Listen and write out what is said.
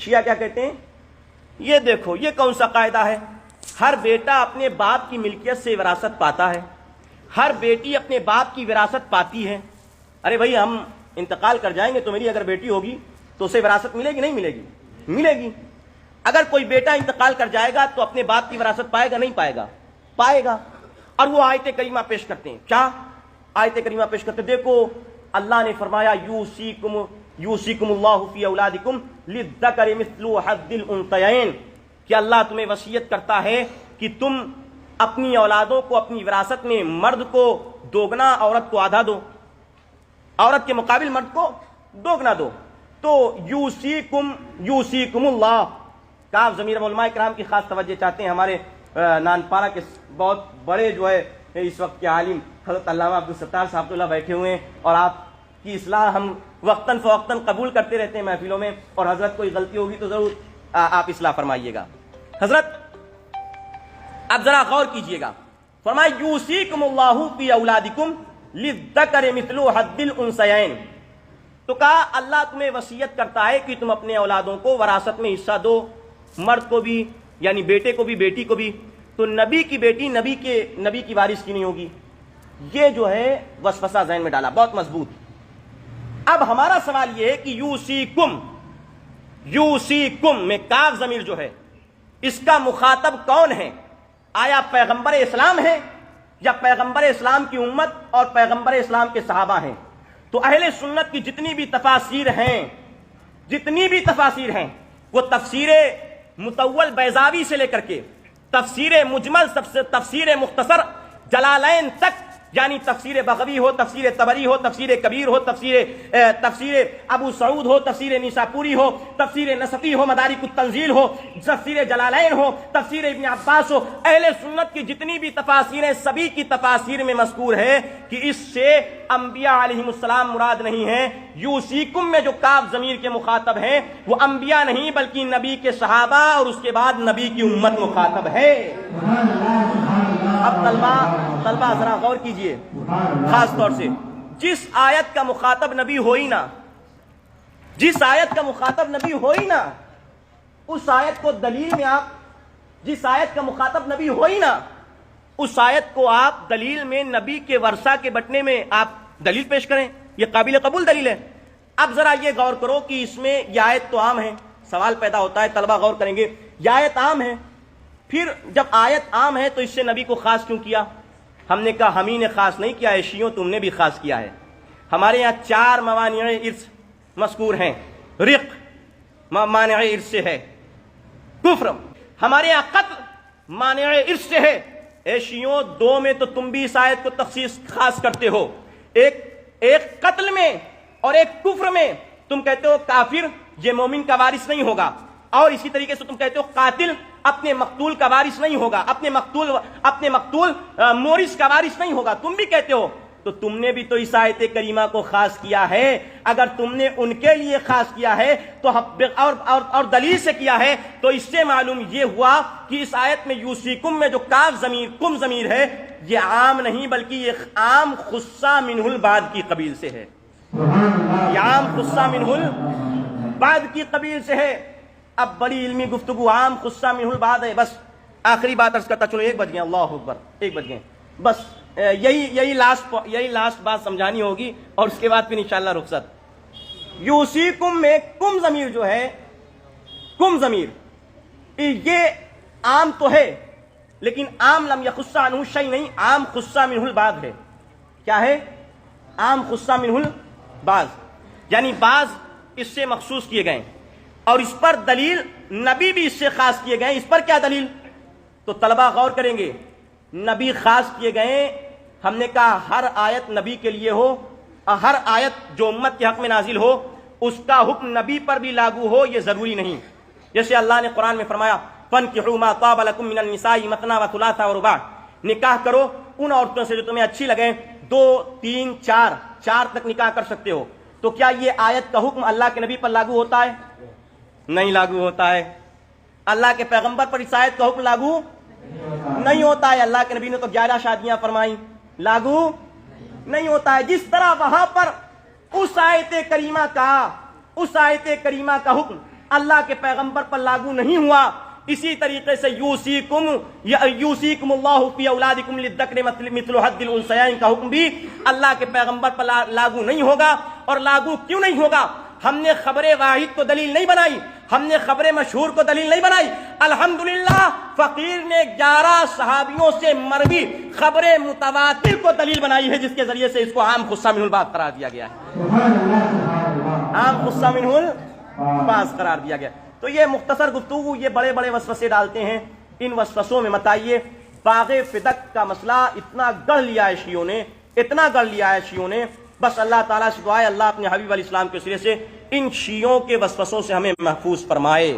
شیعہ کیا کہتے ہیں؟ یہ دیکھو یہ کون سا قاعدہ ہے؟ ہر بیٹا اپنے باپ کی ملکیت سے وراثت پاتا ہے، ہر بیٹی اپنے باپ کی وراثت پاتی ہے۔ ارے بھائی ہم انتقال کر جائیں گے تو میری اگر بیٹی ہوگی تو اسے وراثت ملے گی نہیں ملے گی؟ ملے گی۔ اگر کوئی بیٹا انتقال کر جائے گا تو اپنے باپ کی وراثت پائے گا نہیں پائے گا؟ پائے گا۔ اور وہ آیت کریمہ پیش کرتے ہیں، کیا آیت کریمہ پیش کرتے ہیں؟ دیکھو اللہ نے فرمایا یوصیکم اللہ فی اولادکم للذکر مثل حظ الانثیین، کہ اللہ تمہیں وصیت کرتا ہے کہ تم اپنی اولادوں کو اپنی وراثت میں مرد کو دوگنا، عورت کو آدھا دو، عورت کے مقابل مرد کو دوگنا دو۔ تو یوصیکم اللہ، کاف ضمیر علماء کرام کی خاص توجہ چاہتے ہیں۔ ہمارے نانپارہ کے بہت بڑے جو ہے اس وقت کے عالم حضرت علامہ عبدالستار صاحب اللہ بیٹھے ہوئے ہیں، اور آپ کی اصلاح ہم وقتاً فوقتاً قبول کرتے رہتے ہیں محفلوں میں، اور حضرت کوئی غلطی ہوگی تو ضرور آپ اصلاح فرمائیے گا۔ حضرت اب ذرا غور کیجئے گا، فرمایا یوصیکم اللہ فی اولادکم للذکر مثل حظ الانثیین، تو کہا اللہ تمہیں وصیت کرتا ہے کہ تم اپنے اولادوں کو وراثت میں حصہ دو، مرد کو بھی یعنی بیٹے کو بھی بیٹی کو بھی۔ تو نبی کی بیٹی نبی کی وارث کی نہیں ہوگی، یہ جو ہے وسوسہ ذہن میں ڈالا بہت مضبوط۔ اب ہمارا سوال یہ ہے کہ یوصیکم میں کاف ضمیر جو ہے اس کا مخاطب کون ہے؟ آیا پیغمبر اسلام ہے یا پیغمبر اسلام کی امت اور پیغمبر اسلام کے صحابہ ہیں؟ تو اہل سنت کی جتنی بھی تفاسیر ہیں وہ تفسیر مطول بیضاوی سے لے کر کے تفسیر مجمل تفسیر مختصر جلالین تک، یعنی تفسیر بغوی ہو، تفسیر طبری ہو، تفسیر کبیر ہو، تفسیر ابو سعود ہو، تفسیر نیساپوری ہو، تفسیر نصفی ہو، مدارک التنزیل ہو، تفسیر جلالین ہو، تفسیر ابن عباس ہو، اہل سنت کی جتنی بھی تفاسیریں سبھی کی تفاسیر میں مذکور ہے کہ اس سے انبیاء علیہم السلام مراد نہیں ہیں۔ یوصیکم میں جو کاف ضمیر کے مخاطب ہیں وہ انبیاء نہیں بلکہ نبی کے صحابہ اور اس کے بعد نبی کی امت مخاطب ہے۔ اب طلبہ ذرا غور کیجئے، خاص طور سے جس آیت کا مخاطب نبی ہو ہی نہ، جس آیت کا مخاطب نبی ہو ہی نہ، اس آیت کو دلیل میں آپ، جس آیت کا مخاطب نبی ہو ہی نہ، اس آیت کو آپ دلیل میں نبی کے ورثہ کے بٹنے میں آپ دلیل پیش کریں، یہ قابل قبول دلیل ہے۔ اب ذرا یہ غور کرو کہ اس میں یہ آیت تو عام ہے، سوال پیدا ہوتا ہے، طلبہ غور کریں گے، یہ آیت عام ہے، پھر جب آیت عام ہے تو اس سے نبی کو خاص کیوں کیا؟ ہم نے کہا ہم ہی نے خاص نہیں کیا ہے، شیعوں تم نے بھی خاص کیا ہے۔ ہمارے یہاں 4 موانع ارث مذکور ہیں، رق مانع ارث سے ہے، کفر ہمارے یہاں قتل مانع ارث سے ہے۔ اے شیعوں 2 میں تو تم بھی اس آیت کو تخصیص خاص کرتے ہو، ایک قتل میں اور ایک کفر میں تم کہتے ہو کافر یہ مومن کا وارث نہیں ہوگا، اور اسی طریقے سے تم کہتے ہو قاتل اپنے مقتول کا وارث نہیں ہوگا، اپنے مقتول مورث کا وارث نہیں ہوگا، تم بھی کہتے ہو۔ تو تم نے بھی تو اس آیت کریمہ کو خاص کیا ہے، اگر تم نے ان کے لیے خاص کیا ہے تو اور دلیل سے کیا ہے تو اس سے معلوم یہ ہوا کہ اس آیت میں یوصیکم میں جو کاف ضمیر کم ضمیر ہے یہ عام نہیں بلکہ یہ عام خصہ منہ البعد کی قبیل سے ہے، یہ عام خصہ منہ البعد کی قبیل سے ہے۔ اب بڑی علمی گفتگو، عام خصہ منہ البعد ہے۔ بس آخری بات عرض کرتا چلو، 1 بج گئے، اللہ اکبر، 1 بج گئے، بس یہی لاسٹ بات سمجھانی ہوگی اور اس کے بعد پھر انشاءاللہ رخصت۔ یوصیکم میں کم ضمیر جو ہے، کم ضمیر یہ عام تو ہے لیکن عام لم یخص عنہ شیء نہیں، عام خصہ منہ البعض ہے۔ کیا ہے؟ عام خصہ منہ البعض، یعنی بعض اس سے مخصوص کیے گئے اور اس پر دلیل نبی بھی اس سے خاص کیے گئے۔ اس پر کیا دلیل؟ تو طلبہ غور کریں گے، نبی خاص کیے گئے، ہم نے کہا ہر آیت نبی کے لیے ہو، ہر آیت جو امت کے حق میں نازل ہو اس کا حکم نبی پر بھی لاگو ہو یہ ضروری نہیں۔ جیسے اللہ نے قرآن میں فرمایا فَانْكِحُوا مَا طَابَ لَكُم مِّنَ النِّسَاءِ مَثْنَىٰ وَثُلَاثَ وَرُبَاعَ، نکاح کرو ان عورتوں سے جو تمہیں اچھی لگیں، 2 3 4 تک نکاح کر سکتے ہو۔ تو کیا یہ آیت کا حکم اللہ کے نبی پر لاگو ہوتا ہے؟ نہیں لاگو ہوتا ہے۔ اللہ کے پیغمبر پر اس آیت کا حکم لاگو نہیں ہوتا ہے۔ اللہ کے نبی نے تو 11 شادیاں فرمائیں، لاگو نہیں ہوتا ہے۔ جس طرح وہاں پر اس آیت کریمہ کا حکم اللہ کے پیغمبر پر لاگو نہیں ہوا، اسی طریقے سے یوصیکم اللہ فی اولادکم للذکر مثل حظ الانثیین کا حکم بھی اللہ کے پیغمبر پر لاگو نہیں ہوگا۔ اور لاگو کیوں نہیں ہوگا؟ ہم نے خبر واحد کو دلیل نہیں بنائی، ہم نے خبر مشہور کو دلیل نہیں بنائی۔ الحمدللہ فقیر نے 11 صحابیوں سے مروی خبر متواتر کو دلیل بنائی ہے، جس کے ذریعے سے اس کو عام خصہ منہ البعض قرار دیا گیا ہے، عام خصہ منہ البعض قرار دیا گیا۔ تو یہ مختصر گفتگو، یہ بڑے بڑے وسوسے ڈالتے ہیں، ان وسوسوں میں مت آئیے۔ باغ فدق کا مسئلہ اتنا گڑھ لیا ہے شیعوں نے، اتنا گڑھ لیا ہے شیعوں نے، بس اللہ تعالیٰ سے دعا ہے اللہ اپنے حبیب علیہ السلام کے سرے سے ان شیعوں کے وسوسوں سے ہمیں محفوظ فرمائے۔